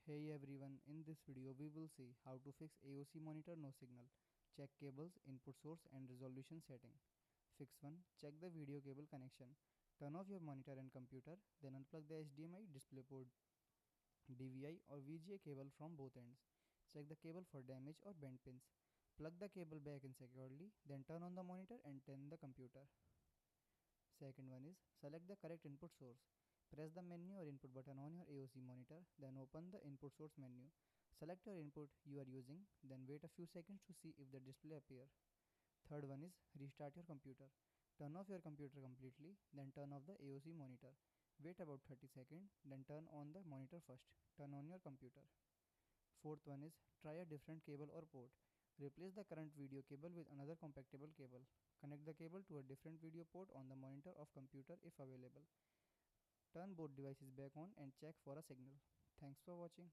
Hey everyone, in this video we will see how to fix AOC monitor no signal. Check cables, input source and resolution setting. Fix 1. Check the video cable connection. Turn off your monitor and computer, then unplug the HDMI, DisplayPort, DVI or VGA cable from both ends. Check the cable for damage or bent pins. Plug the cable back in securely, then turn on the monitor and turn the computer. Second one is select the correct input source. Press the menu or input button on your AOC monitor, then open the input source menu. Select your input you are using, then wait a few seconds to see if the display appears. Third one is restart your computer. Turn off your computer completely, then turn off the AOC monitor. Wait about 30 seconds, then turn on the monitor first. Turn on your computer. Fourth one is try a different cable or port. Replace the current video cable with another compatible cable. Connect the cable to a different video port on the monitor of computer if available. Turn both devices back on and check for a signal. Thanks for watching.